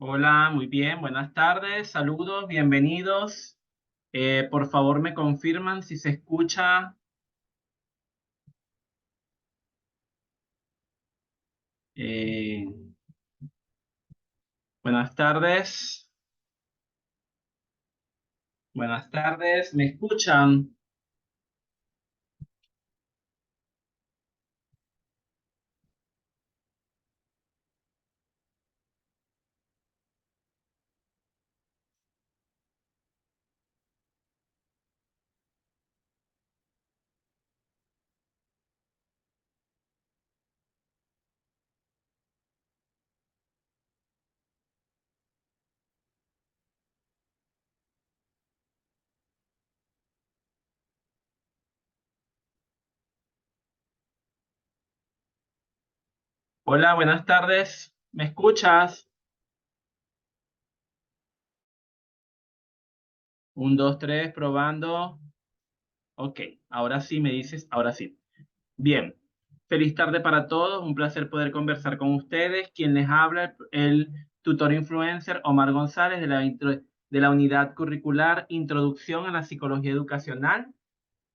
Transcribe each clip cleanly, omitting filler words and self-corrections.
Hola, muy bien, buenas tardes, saludos, bienvenidos. Por favor, me confirman si se escucha. Eh, buenas tardes, buenas tardes, ¿me escuchan? Hola, buenas tardes, ¿me escuchas? Un, dos, tres, probando. Ok, ahora sí me dices, ahora sí. Bien, feliz tarde para todos, un placer poder conversar con ustedes. Quien les habla, el tutor influencer Omar González de la unidad curricular Introducción a la Psicología Educacional,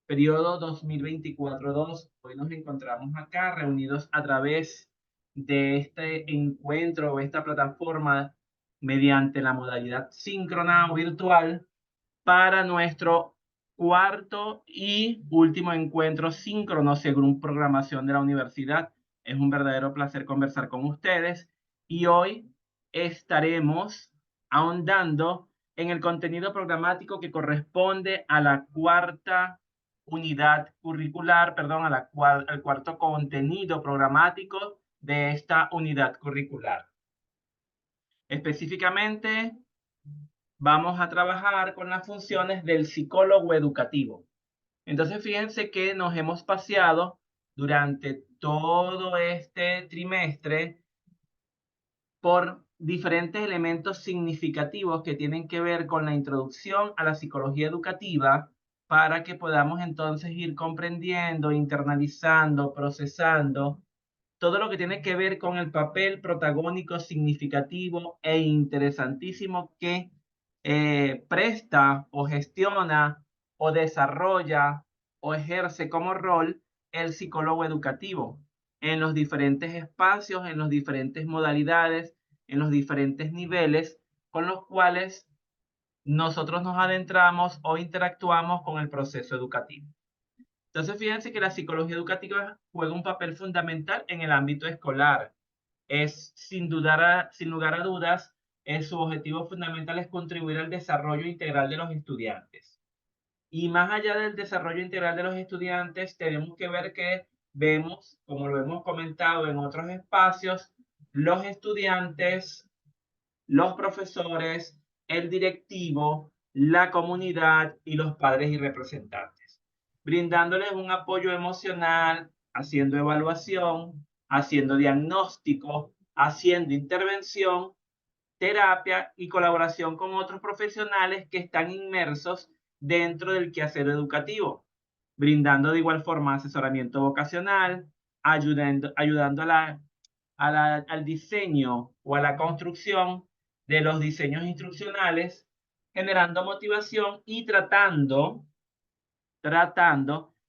periodo 2024-2. Hoy nos encontramos acá reunidos a través de este encuentro o esta plataforma mediante la modalidad síncrona o virtual para nuestro cuarto y último encuentro síncrono según programación de la universidad. Es un verdadero placer conversar con ustedes y hoy estaremos ahondando en el contenido programático que corresponde a la cuarta unidad curricular, perdón, al cuarto contenido programático de esta unidad curricular. Específicamente, vamos a trabajar con las funciones del psicólogo educativo. Entonces, fíjense que nos hemos paseado durante todo este trimestre por diferentes elementos significativos que tienen que ver con la introducción a la psicología educativa para que podamos entonces ir comprendiendo, internalizando, procesando todo lo que tiene que ver con el papel protagónico significativo e interesantísimo que presta o gestiona o desarrolla o ejerce como rol el psicólogo educativo en los diferentes espacios, en las diferentes modalidades, en los diferentes niveles con los cuales nosotros nos adentramos o interactuamos con el proceso educativo. Entonces, fíjense que la psicología educativa juega un papel fundamental en el ámbito escolar. Es, sin lugar a dudas, su objetivo fundamental es contribuir al desarrollo integral de los estudiantes. Y más allá del desarrollo integral de los estudiantes, tenemos que ver que vemos, como lo hemos comentado en otros espacios, los estudiantes, los profesores, el directivo, la comunidad y los padres y representantes, brindándoles un apoyo emocional, haciendo evaluación, haciendo diagnóstico, haciendo intervención, terapia y colaboración con otros profesionales que están inmersos dentro del quehacer educativo, brindando de igual forma asesoramiento vocacional, ayudando al diseño o a la construcción de los diseños instruccionales, generando motivación y tratando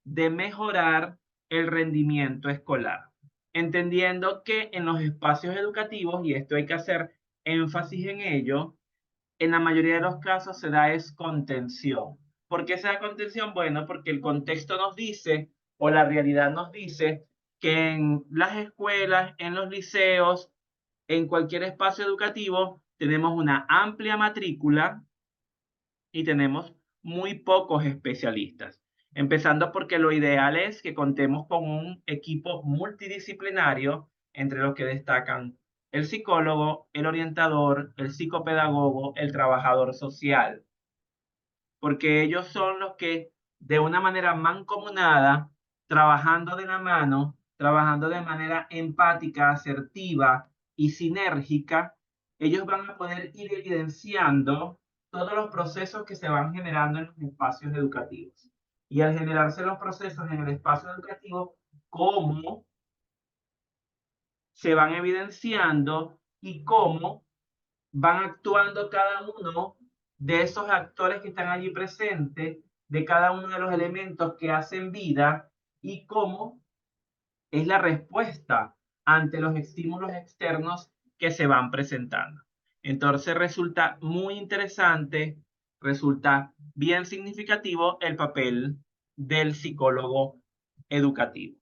de mejorar el rendimiento escolar, entendiendo que en los espacios educativos, y esto hay que hacer énfasis en ello, en la mayoría de los casos se da es contención. ¿Por qué se da contención? Bueno, porque el contexto nos dice, o la realidad nos dice, que en las escuelas, en los liceos, en cualquier espacio educativo, tenemos una amplia matrícula y tenemos muy pocos especialistas. Empezando porque lo ideal es que contemos con un equipo multidisciplinario entre los que destacan el psicólogo, el orientador, el psicopedagogo, el trabajador social, porque ellos son los que de una manera mancomunada, trabajando de la mano, trabajando de manera empática, asertiva y sinérgica, ellos van a poder ir evidenciando todos los procesos que se van generando en los espacios educativos. Y al generarse los procesos en el espacio educativo, cómo se van evidenciando y cómo van actuando cada uno de esos actores que están allí presentes, de cada uno de los elementos que hacen vida y cómo es la respuesta ante los estímulos externos que se van presentando. Entonces resulta muy interesante, resulta bien significativo el papel del psicólogo educativo.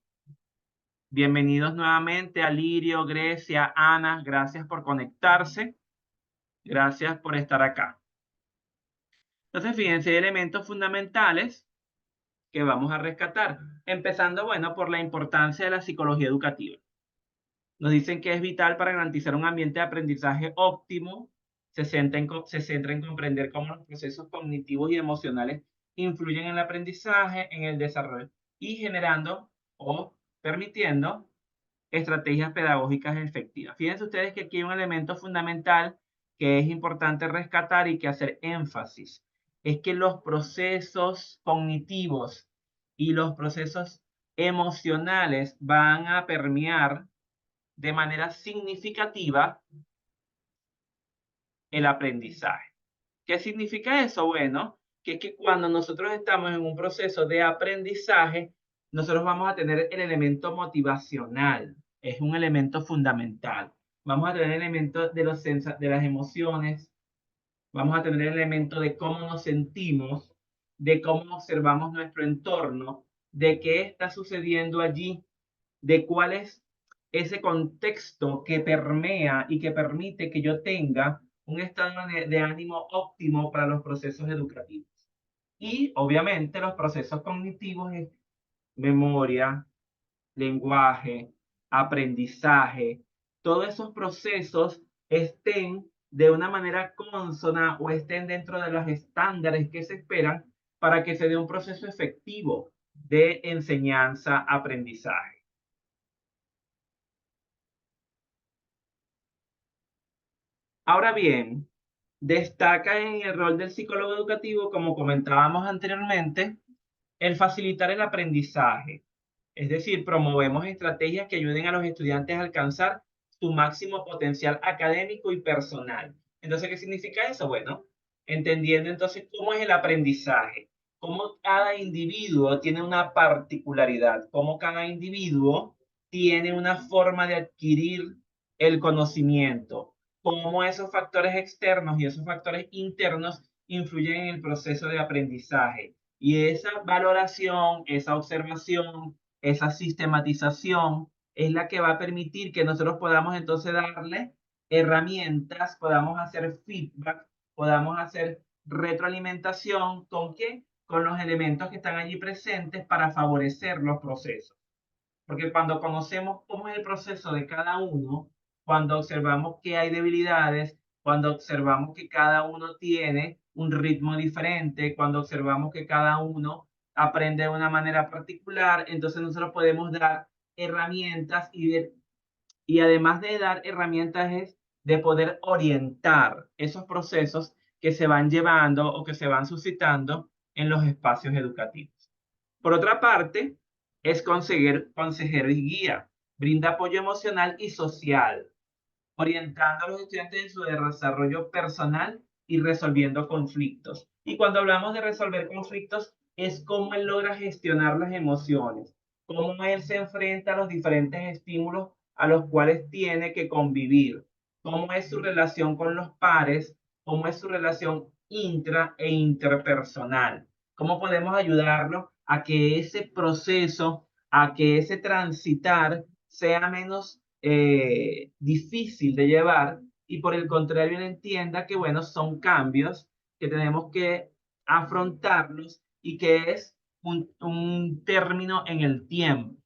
Bienvenidos nuevamente a Lirio, Grecia, Ana, gracias por conectarse, gracias por estar acá. Entonces, fíjense, hay elementos fundamentales que vamos a rescatar, empezando, bueno, por la importancia de la psicología educativa. Nos dicen que es vital para garantizar un ambiente de aprendizaje óptimo, se centra en comprender cómo los procesos cognitivos y emocionales influyen en el aprendizaje, en el desarrollo y generando o permitiendo estrategias pedagógicas efectivas. Fíjense ustedes que aquí hay un elemento fundamental que es importante rescatar y que hacer énfasis. Es que los procesos cognitivos y los procesos emocionales van a permear de manera significativa el aprendizaje. ¿Qué significa eso? Bueno, que es que cuando nosotros estamos en un proceso de aprendizaje, nosotros vamos a tener el elemento motivacional, es un elemento fundamental. Vamos a tener el elemento de, de las emociones, vamos a tener el elemento de cómo nos sentimos, de cómo observamos nuestro entorno, de qué está sucediendo allí, de cuál es ese contexto que permea y que permite que yo tenga un estado de ánimo óptimo para los procesos educativos. Y obviamente los procesos cognitivos es memoria, lenguaje, aprendizaje, todos esos procesos estén de una manera consona o estén dentro de los estándares que se esperan para que se dé un proceso efectivo de enseñanza-aprendizaje. Ahora bien, destaca en el rol del psicólogo educativo, como comentábamos anteriormente, el facilitar el aprendizaje. Es decir, promovemos estrategias que ayuden a los estudiantes a alcanzar su máximo potencial académico y personal. Entonces, ¿qué significa eso? Bueno, entendiendo entonces cómo es el aprendizaje, cómo cada individuo tiene una particularidad, cómo cada individuo tiene una forma de adquirir el conocimiento, cómo esos factores externos y esos factores internos influyen en el proceso de aprendizaje. Y esa valoración, esa observación, esa sistematización es la que va a permitir que nosotros podamos entonces darle herramientas, podamos hacer feedback, podamos hacer retroalimentación, ¿con qué? Con los elementos que están allí presentes para favorecer los procesos. Porque cuando conocemos cómo es el proceso de cada uno, cuando observamos que hay debilidades, cuando observamos que cada uno tiene un ritmo diferente, cuando observamos que cada uno aprende de una manera particular, entonces nosotros podemos dar herramientas y además de dar herramientas es de poder orientar esos procesos que se van llevando o que se van suscitando en los espacios educativos. Por otra parte, es consejero y guía, brinda apoyo emocional y social, orientando a los estudiantes en su desarrollo personal y resolviendo conflictos. Y cuando hablamos de resolver conflictos, es cómo él logra gestionar las emociones, cómo él se enfrenta a los diferentes estímulos a los cuales tiene que convivir, cómo es su relación con los pares, cómo es su relación intra e interpersonal, cómo podemos ayudarlo a que ese proceso, a que ese transitar sea menos difícil de llevar y por el contrario él entienda que, bueno, son cambios que tenemos que afrontarlos y que es un término en el tiempo.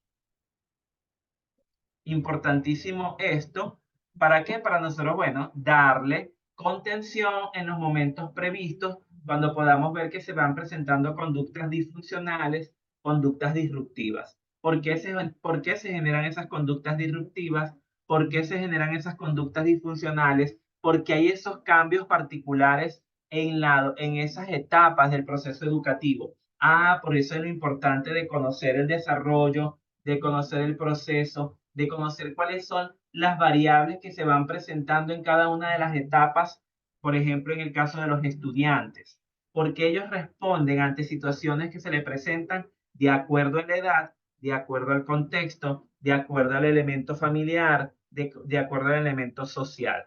Importantísimo esto. ¿Para qué? Para nosotros, bueno, darle contención en los momentos previstos cuando podamos ver que se van presentando conductas disfuncionales, conductas disruptivas. Por qué se generan esas conductas disruptivas? ¿Por qué se generan esas conductas disfuncionales? Porque hay esos cambios particulares en esas etapas del proceso educativo. Ah, por eso es lo importante de conocer el desarrollo, de conocer el proceso, de conocer cuáles son las variables que se van presentando en cada una de las etapas, por ejemplo, en el caso de los estudiantes, porque ellos responden ante situaciones que se les presentan de acuerdo a la edad, de acuerdo al contexto, de acuerdo al elemento familiar, de acuerdo al elemento social.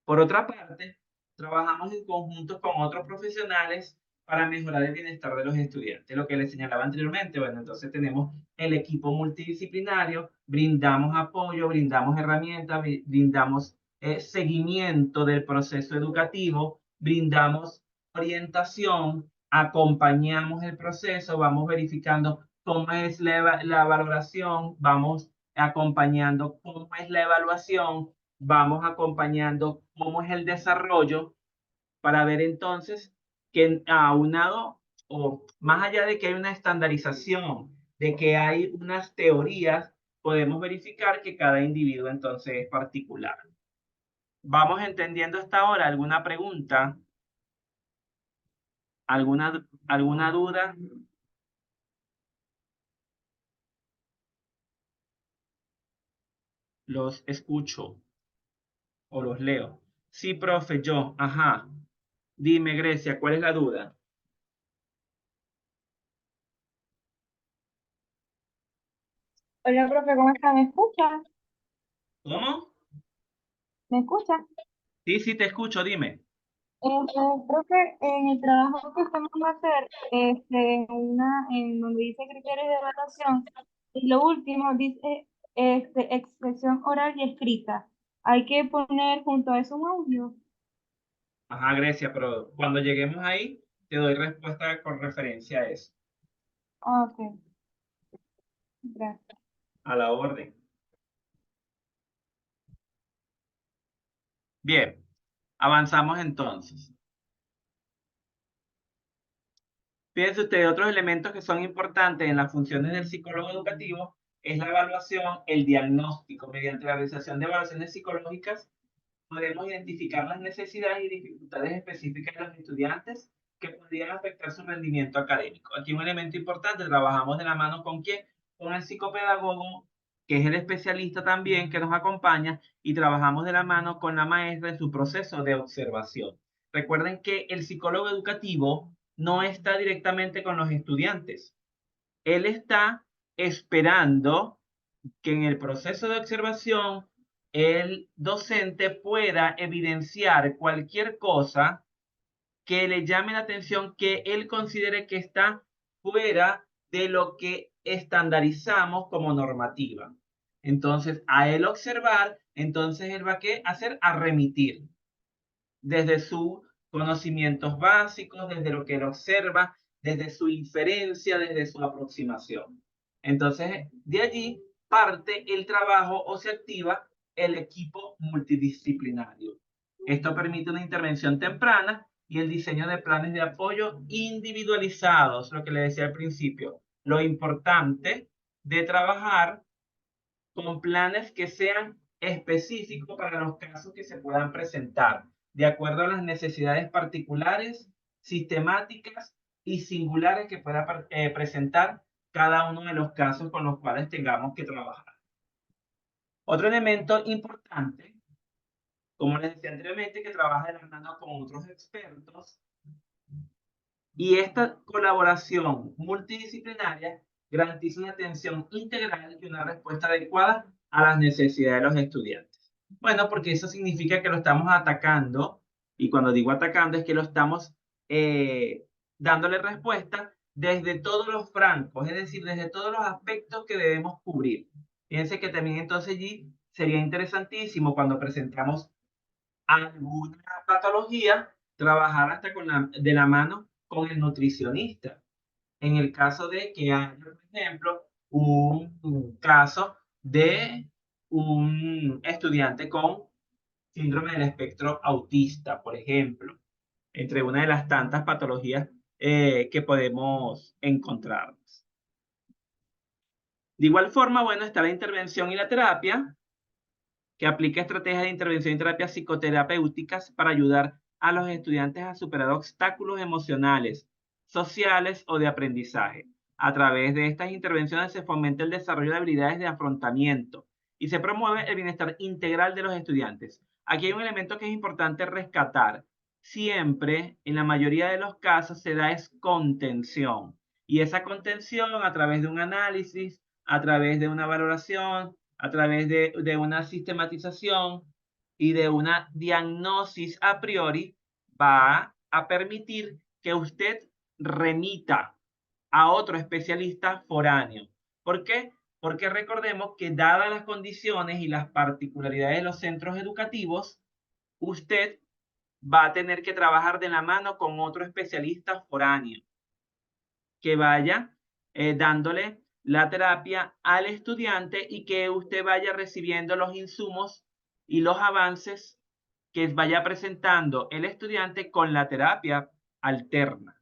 Por otra parte, trabajamos en conjunto con otros profesionales para mejorar el bienestar de los estudiantes. Lo que les señalaba anteriormente, bueno, entonces tenemos el equipo multidisciplinario, brindamos apoyo, brindamos herramientas, brindamos seguimiento del proceso educativo, brindamos orientación, acompañamos el proceso, vamos verificando cómo es la valoración, vamos acompañando cómo es la evaluación, vamos acompañando cómo es el desarrollo para ver entonces que aunado o más allá de que hay una estandarización, de que hay unas teorías, podemos verificar que cada individuo entonces es particular. ¿Vamos entendiendo hasta ahora? ¿Alguna pregunta? ¿Alguna duda? Los escucho o los leo. Sí, profe, yo. Ajá. Dime, Grecia, ¿cuál es la duda? Hola, profe, ¿cómo está? ¿Me escucha? ¿Cómo? ¿Me escucha? Sí, sí, te escucho, dime. Profe, en el trabajo que estamos a hacer, en donde dice criterios de evaluación, y lo último dice expresión oral y escrita. Hay que poner junto a eso un audio. Ajá, Grecia, pero cuando lleguemos ahí, te doy respuesta con referencia a eso, Ah, ok, gracias. a la orden. Bien, avanzamos entonces. Fíjense ustedes, otros elementos que son importantes en las funciones del psicólogo educativo es la evaluación, el diagnóstico. Mediante la realización de evaluaciones psicológicas, podemos identificar las necesidades y dificultades específicas de los estudiantes que podrían afectar su rendimiento académico. Aquí un elemento importante, trabajamos de la mano con quién, con el psicopedagogo, que es el especialista también que nos acompaña, y trabajamos de la mano con la maestra en su proceso de observación. Recuerden que el psicólogo educativo no está directamente con los estudiantes. Él está esperando que en el proceso de observación el docente pueda evidenciar cualquier cosa que le llame la atención, que él considere que está fuera de lo que estandarizamos como normativa. Entonces, a él observar, entonces él va a ¿qué? Hacer a remitir desde sus conocimientos básicos, desde lo que él observa, desde su inferencia, desde su aproximación. Entonces, de allí parte el trabajo o se activa el equipo multidisciplinario. Esto permite una intervención temprana y el diseño de planes de apoyo individualizados, lo que le decía al principio. Lo importante de trabajar con planes que sean específicos para los casos que se puedan presentar, de acuerdo a las necesidades particulares, sistemáticas y singulares que pueda presentar cada uno de los casos con los cuales tengamos que trabajar. Otro elemento importante, como les decía anteriormente, que trabaja de la mano con otros expertos, y esta colaboración multidisciplinaria garantiza una atención integral y una respuesta adecuada a las necesidades de los estudiantes. Bueno, porque eso significa que lo estamos atacando, y cuando digo atacando es que lo estamos dándole respuesta desde todos los francos, es decir, desde todos los aspectos que debemos cubrir. Fíjense que también entonces allí sería interesantísimo cuando presentamos alguna patología, trabajar hasta de la mano con el nutricionista. En el caso de que haya, por ejemplo, un caso de un estudiante con síndrome del espectro autista, por ejemplo, entre una de las tantas patologías que podemos encontrar. De igual forma, bueno, está la intervención y la terapia, que aplica estrategias de intervención y terapias psicoterapéuticas para ayudar a los estudiantes a superar obstáculos emocionales, sociales o de aprendizaje. A través de estas intervenciones se fomenta el desarrollo de habilidades de afrontamiento y se promueve el bienestar integral de los estudiantes. Aquí hay un elemento que es importante rescatar. Siempre, en la mayoría de los casos, se da es contención. Y esa contención a través de un análisis, a través de una valoración, a través de una sistematización y de una diagnosis a priori, va a permitir que usted remita a otro especialista foráneo. ¿Por qué? Porque recordemos que dadas las condiciones y las particularidades de los centros educativos, usted va a tener que trabajar de la mano con otro especialista foráneo que vaya dándole la terapia al estudiante y que usted vaya recibiendo los insumos y los avances que vaya presentando el estudiante con la terapia alterna.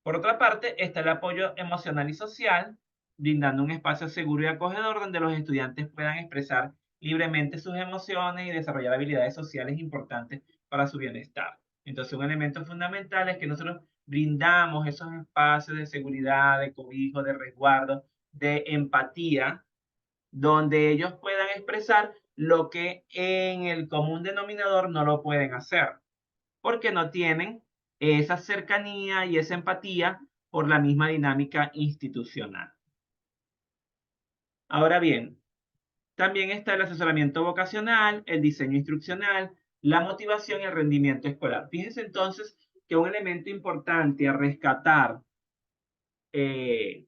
Por otra parte, está el apoyo emocional y social, brindando un espacio seguro y acogedor donde los estudiantes puedan expresar libremente sus emociones y desarrollar habilidades sociales importantes para su bienestar. Entonces, un elemento fundamental es que nosotros brindamos esos espacios de seguridad, de cobijo, de resguardo, de empatía, donde ellos puedan expresar lo que en el común denominador no lo pueden hacer porque no tienen esa cercanía y esa empatía por la misma dinámica institucional. Ahora bien, también está el asesoramiento vocacional, el diseño instruccional, la motivación y el rendimiento escolar. Fíjense entonces que un elemento importante a rescatar eh,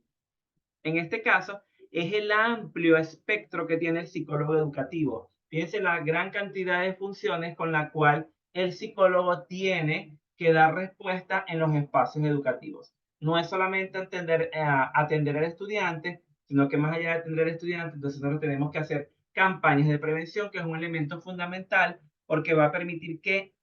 en este caso es el amplio espectro que tiene el psicólogo educativo. Fíjense la gran cantidad de funciones con la cual el psicólogo tiene que dar respuesta en los espacios educativos. No es solamente atender al estudiante, sino que más allá de atender al estudiante, entonces nosotros tenemos que hacer campañas de prevención, que es un elemento fundamental porque va a permitir que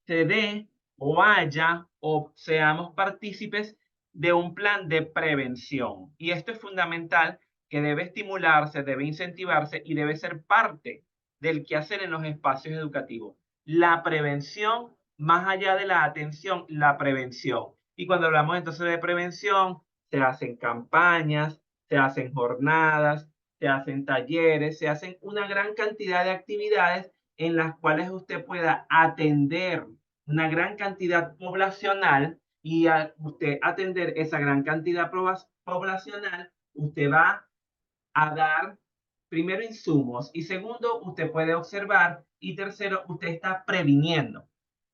se dé o haya o seamos partícipes de un plan de prevención. Y esto es fundamental que debe estimularse, debe incentivarse y debe ser parte del quehacer en los espacios educativos. La prevención, más allá de la atención, la prevención. Y cuando hablamos entonces de prevención, se hacen campañas, se hacen jornadas, se hacen talleres, se hacen una gran cantidad de actividades en las cuales usted pueda atender una gran cantidad poblacional y al usted atender esa gran cantidad poblacional, usted va a dar primero insumos y segundo, usted puede observar y tercero, usted está previniendo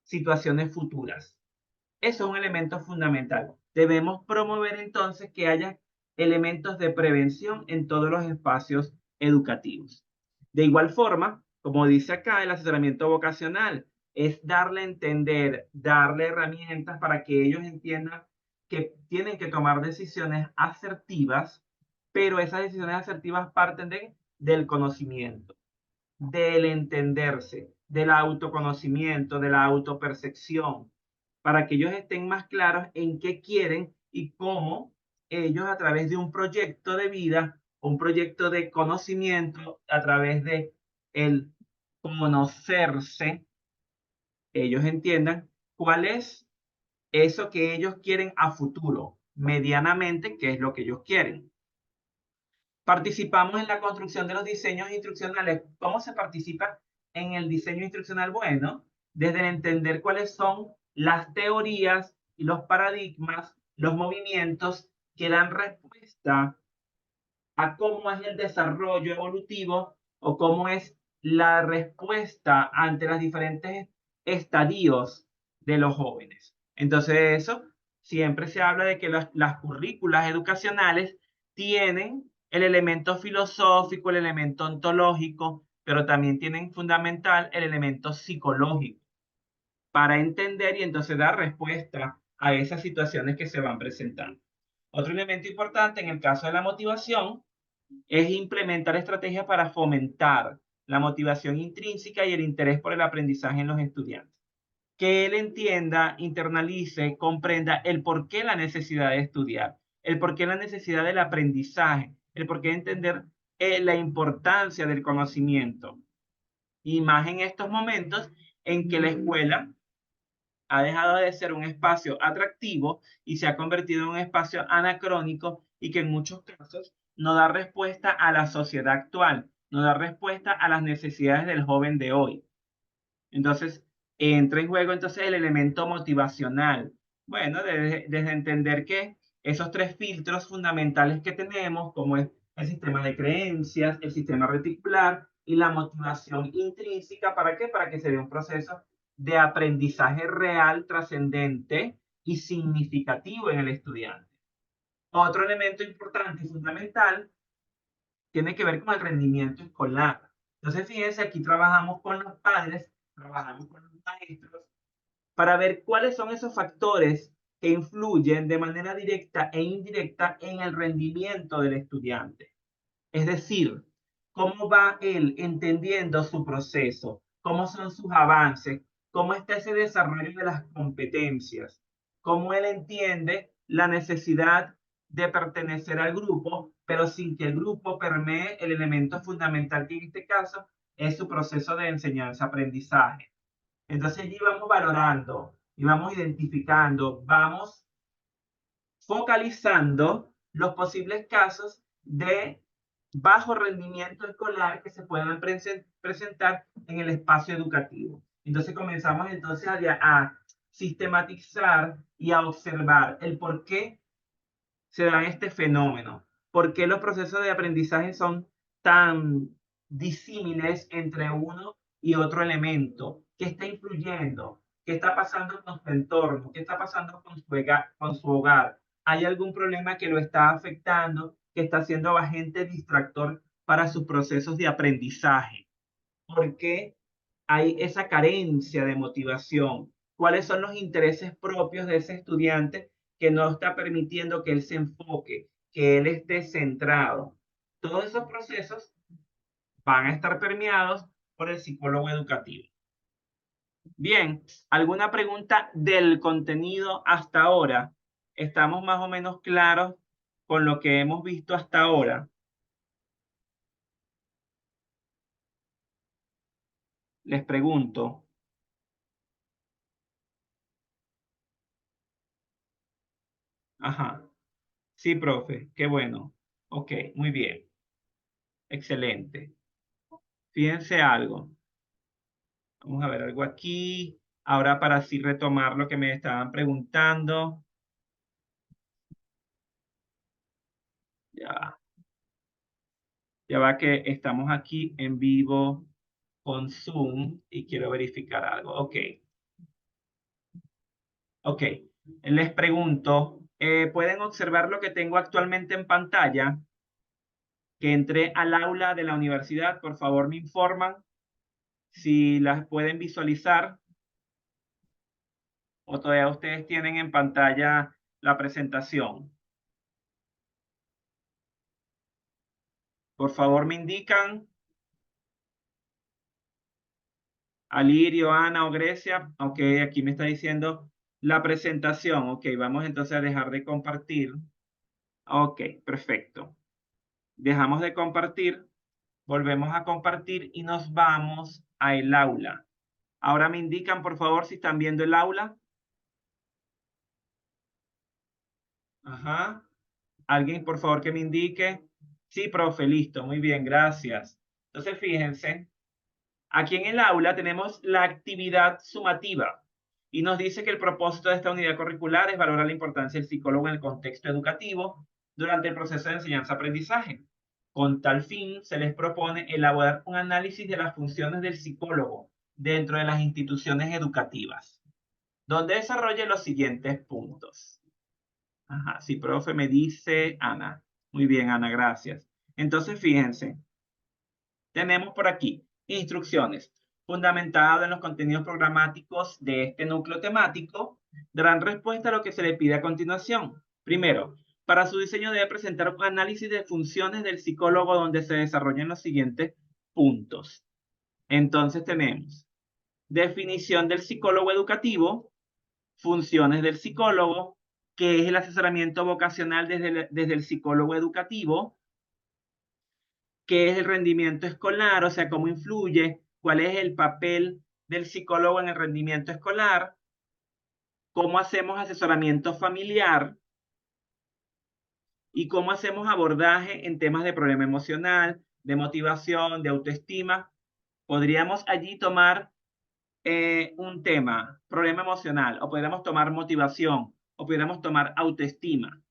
situaciones futuras. Eso es un elemento fundamental. Debemos promover entonces que haya elementos de prevención en todos los espacios educativos. De igual forma, como dice acá, el asesoramiento vocacional es darle a entender, darle herramientas para que ellos entiendan que tienen que tomar decisiones asertivas, pero esas decisiones asertivas parten del conocimiento, del entenderse, del autoconocimiento, de la autopercepción, para que ellos estén más claros en qué quieren y cómo ellos a través de un proyecto de vida, un proyecto de conocimiento, a través de el conocerse, ellos entiendan cuál es eso que ellos quieren a futuro, medianamente, qué es lo que ellos quieren. Participamos en la construcción de los diseños instruccionales. ¿Cómo se participa en el diseño instruccional? Bueno, desde el entender cuáles son las teorías y los paradigmas, los movimientos que dan respuesta a cómo es el desarrollo evolutivo o cómo es la respuesta ante los diferentes estadios de los jóvenes. Entonces, eso siempre se habla de que las currículas educacionales tienen el elemento filosófico, el elemento ontológico, pero también tienen fundamental el elemento psicológico para entender y entonces dar respuesta a esas situaciones que se van presentando. Otro elemento importante en el caso de la motivación es implementar estrategias para fomentar la motivación intrínseca y el interés por el aprendizaje en los estudiantes. Que él entienda, internalice, comprenda el por qué la necesidad de estudiar, el por qué la necesidad del aprendizaje, el por qué entender la importancia del conocimiento. Y más en estos momentos en que la escuela ha dejado de ser un espacio atractivo y se ha convertido en un espacio anacrónico y que en muchos casos no da respuesta a la sociedad actual, no da respuesta a las necesidades del joven de hoy. Entonces, entra en juego entonces el elemento motivacional. Bueno, desde entender que esos tres filtros fundamentales que tenemos, como es el sistema de creencias, el sistema reticular y la motivación intrínseca, ¿para qué? Para que se dé un proceso de aprendizaje real, trascendente y significativo en el estudiante. Otro elemento importante y fundamental tiene que ver con el rendimiento escolar. Entonces, fíjense, aquí trabajamos con los padres, trabajamos con los maestros, para ver cuáles son esos factores que influyen de manera directa e indirecta en el rendimiento del estudiante. Es decir, cómo va él entendiendo su proceso, cómo son sus avances, cómo está ese desarrollo de las competencias, cómo él entiende la necesidad de pertenecer al grupo, pero sin que el grupo permee el elemento fundamental que en este caso es su proceso de enseñanza-aprendizaje. Entonces allí vamos valorando y vamos identificando, vamos focalizando los posibles casos de bajo rendimiento escolar que se puedan presentar en el espacio educativo. Entonces comenzamos entonces a sistematizar y a observar el por qué se da este fenómeno, por qué los procesos de aprendizaje son tan disímiles entre uno y otro elemento, qué está influyendo, qué está pasando con su entorno, qué está pasando con su hogar. ¿Hay algún problema que lo está afectando, que está siendo agente distractor para sus procesos de aprendizaje? ¿Por qué hay esa carencia de motivación? ¿Cuáles son los intereses propios de ese estudiante que no está permitiendo que él se enfoque, que él esté centrado? Todos esos procesos van a estar permeados por el psicólogo educativo. Bien, ¿alguna pregunta del contenido hasta ahora? ¿Estamos más o menos claros con lo que hemos visto hasta ahora? Les pregunto. Ajá. Sí, profe, qué bueno. Ok, muy bien. Excelente. Fíjense algo. Vamos a ver algo aquí. Ahora para así retomar lo que me estaban preguntando. Ya va. Ya va que estamos aquí en vivo con Zoom y quiero verificar algo. Ok, ok. Les pregunto, ¿pueden observar lo que tengo actualmente en pantalla? Que entré al aula de la universidad. Por favor, me informan si las pueden visualizar. ¿O todavía ustedes tienen en pantalla la presentación? Por favor, me indican. Alirio, Ana o Grecia. Ok, aquí me está diciendo la presentación. Ok, vamos entonces a dejar de compartir. Ok, perfecto. Dejamos de compartir, volvemos a compartir y nos vamos a el aula. Ahora me indican, por favor, si están viendo el aula. Ajá. Alguien, por favor, que me indique. Sí, profe, listo. Muy bien, gracias. Entonces, fíjense. Aquí en el aula tenemos la actividad sumativa y nos dice que el propósito de esta unidad curricular es valorar la importancia del psicólogo en el contexto educativo durante el proceso de enseñanza-aprendizaje. Con tal fin, se les propone elaborar un análisis de las funciones del psicólogo dentro de las instituciones educativas, donde desarrolle los siguientes puntos. Ajá, sí, profe, me dice Ana. Muy bien, Ana, gracias. Entonces, fíjense, tenemos por aquí instrucciones fundamentadas en los contenidos programáticos de este núcleo temático. Darán respuesta a lo que se le pide a continuación. Primero, para su diseño debe presentar un análisis de funciones del psicólogo donde se desarrollan los siguientes puntos. Entonces tenemos definición del psicólogo educativo, funciones del psicólogo, qué es el asesoramiento vocacional desde el psicólogo educativo, qué es el rendimiento escolar, o sea, cómo influye, cuál es el papel del psicólogo en el rendimiento escolar, cómo hacemos asesoramiento familiar y cómo hacemos abordaje en temas de problema emocional, de motivación, de autoestima. Podríamos allí tomar un tema, problema emocional, o podríamos tomar motivación, o podríamos tomar autoestima.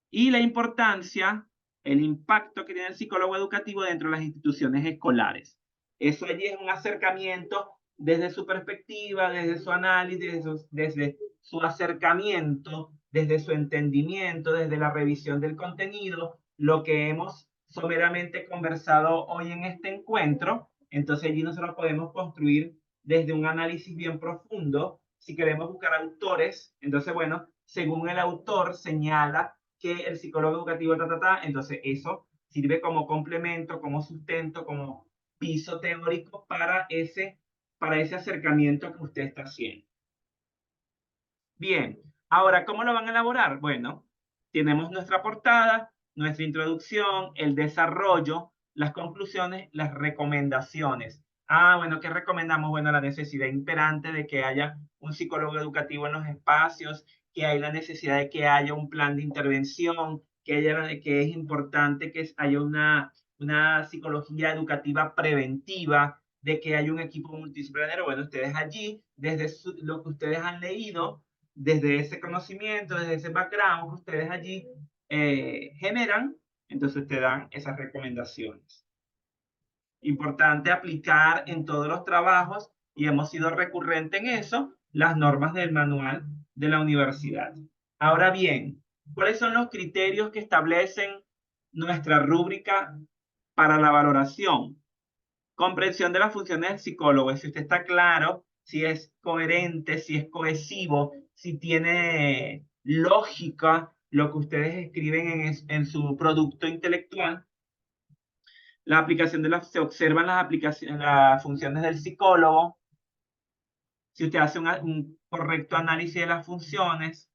Y la importancia, el impacto que tiene el psicólogo educativo dentro de las instituciones escolares. Eso allí es un acercamiento desde su perspectiva, desde su análisis, desde su acercamiento, desde su entendimiento, desde la revisión del contenido, lo que hemos someramente conversado hoy en este encuentro. Entonces allí nosotros podemos construir desde un análisis bien profundo. Si queremos buscar autores, entonces, bueno, según el autor señala que el psicólogo educativo, entonces eso sirve como complemento, como sustento, como piso teórico para ese acercamiento que usted está haciendo. Bien, ahora, ¿cómo lo van a elaborar? Bueno, tenemos nuestra portada, nuestra introducción, el desarrollo, las conclusiones, las recomendaciones. Bueno, ¿qué recomendamos? Bueno, la necesidad imperante de que haya un psicólogo educativo en los espacios, que hay la necesidad de que haya un plan de intervención, que es importante que haya una psicología educativa preventiva, de que haya un equipo multidisciplinario. Bueno, ustedes allí, desde lo que ustedes han leído, desde ese conocimiento, desde ese background que ustedes allí generan, entonces te dan esas recomendaciones. Importante aplicar en todos los trabajos, y hemos sido recurrente en eso, las normas del manual de la universidad. Ahora bien, ¿cuáles son los criterios que establecen nuestra rúbrica para la valoración? Comprensión de las funciones del psicólogo, si usted está claro, si es coherente, si es cohesivo, si tiene lógica lo que ustedes escriben en su producto intelectual. La aplicación se observan las funciones del psicólogo. Si usted hace un correcto análisis de las funciones,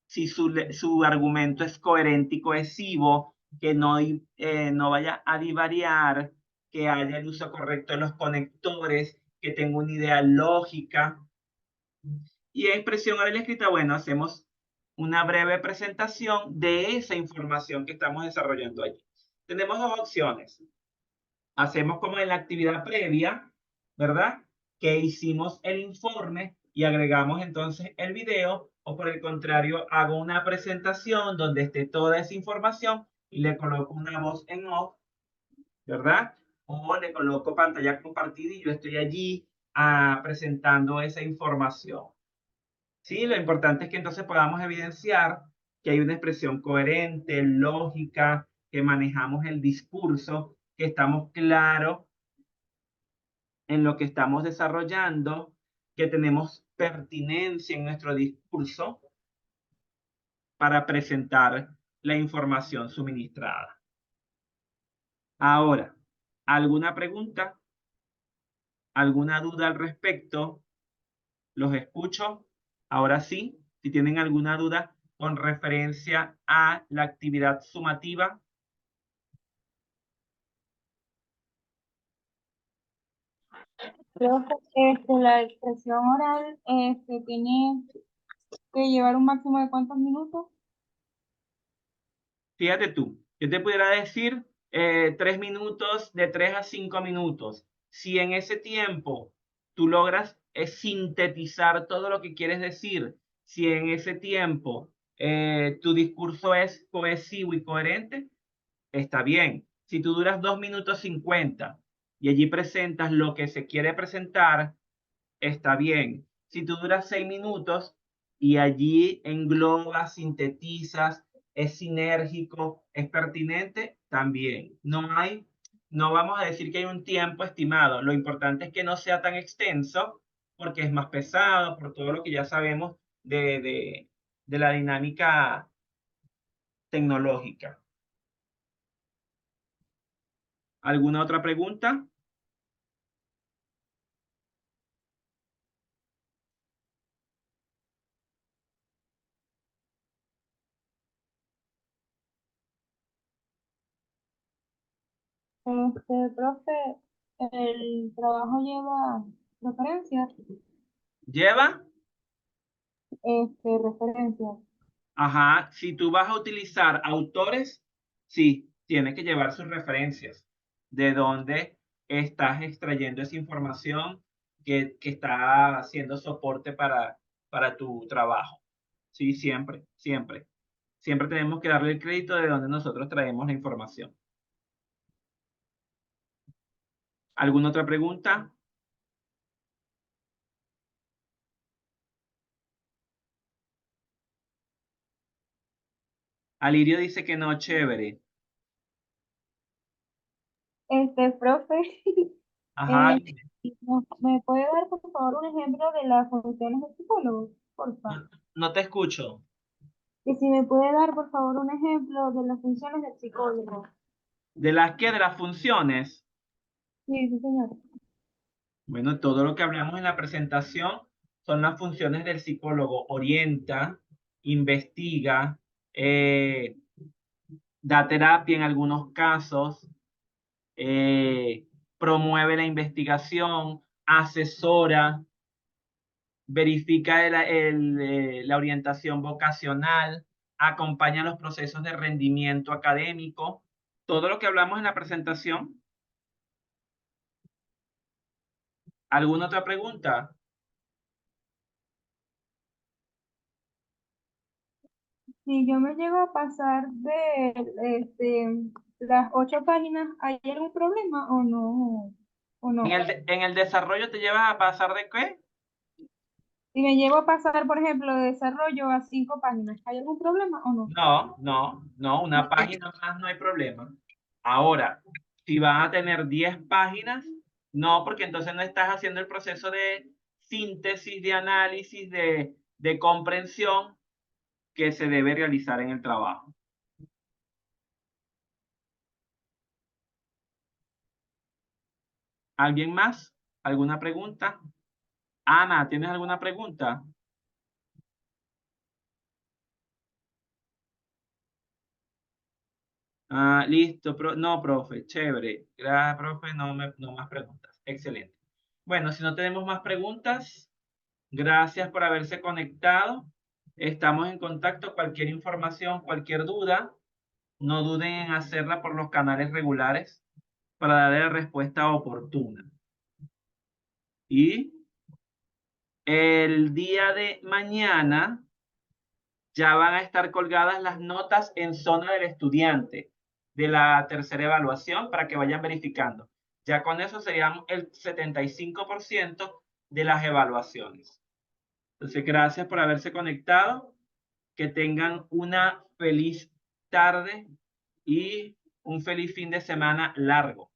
si su argumento es coherente y cohesivo, que no vaya a divariar, que haya el uso correcto de los conectores, que tenga una idea lógica. Y expresión oral y escrita, bueno, hacemos una breve presentación de esa información que estamos desarrollando allí. Tenemos dos opciones. Hacemos como en la actividad previa, ¿verdad? Que hicimos el informe y agregamos entonces el video, o por el contrario, hago una presentación donde esté toda esa información y le coloco una voz en off, ¿verdad? O le coloco pantalla compartida y yo estoy allí presentando esa información. Sí, lo importante es que entonces podamos evidenciar que hay una expresión coherente, lógica, que manejamos el discurso, que estamos claros en lo que estamos desarrollando, que tenemos pertinencia en nuestro discurso para presentar la información suministrada. Ahora, ¿alguna pregunta? ¿Alguna duda al respecto? Los escucho. Ahora sí, si tienen alguna duda con referencia a la actividad sumativa. Creo que la expresión oral tiene que llevar un máximo de ¿cuántos minutos? Fíjate tú, yo te pudiera decir 3 minutos, de 3 a 5 minutos. Si en ese tiempo tú logras sintetizar todo lo que quieres decir, si en ese tiempo tu discurso es cohesivo y coherente, está bien. Si tú duras 2 minutos 50 y allí presentas lo que se quiere presentar, está bien. Si tú duras 6 minutos y allí englobas, sintetizas, es sinérgico, es pertinente, también. No vamos a decir que hay un tiempo estimado. Lo importante es que no sea tan extenso porque es más pesado, por todo lo que ya sabemos de la dinámica tecnológica. ¿Alguna otra pregunta? Profe, el trabajo lleva referencias. ¿Lleva? referencias. Ajá, si tú vas a utilizar autores, sí, tienes que llevar sus referencias, de dónde estás extrayendo esa información que está haciendo soporte para tu trabajo. Sí, siempre, siempre. Siempre tenemos que darle el crédito de donde nosotros traemos la información. ¿Alguna otra pregunta? Alirio dice que no, chévere. Profe, Ajá, eh, ¿me puede dar por favor un ejemplo de las funciones del psicólogo? Porfa. no, no te escucho. Y si me puede dar por favor un ejemplo de las funciones del psicólogo. ¿De las qué? De las funciones. Sí, sí, señor. Bueno, todo lo que hablamos en la presentación son las funciones del psicólogo. Orienta, investiga, eh, da terapia en algunos casos, promueve la investigación, asesora, verifica la orientación vocacional, acompaña los procesos de rendimiento académico. Todo lo que hablamos en la presentación. ¿Alguna otra pregunta? Si yo me llego a pasar de las 8 páginas, ¿hay algún problema o no? ¿O En no? en el desarrollo te llevas a pasar de qué? Si me llego a pasar, por ejemplo, de desarrollo a 5 páginas, ¿hay algún problema o no? No, no, no, una página más no hay problema. Ahora, si van a tener 10 páginas, no, porque entonces no estás haciendo el proceso de síntesis, de análisis, de comprensión que se debe realizar en el trabajo. ¿Alguien más? ¿Alguna pregunta? Ana, ¿tienes alguna pregunta? Ah, listo, no, profe, chévere. Gracias, profe, no más preguntas. Excelente. Bueno, si no tenemos más preguntas, gracias por haberse conectado. Estamos en contacto. Cualquier información, cualquier duda, no duden en hacerla por los canales regulares para darle la respuesta oportuna. Y el día de mañana ya van a estar colgadas las notas en zona del estudiante de la tercera evaluación para que vayan verificando. Ya con eso serían el 75% de las evaluaciones. Entonces, gracias por haberse conectado. Que tengan una feliz tarde y un feliz fin de semana largo.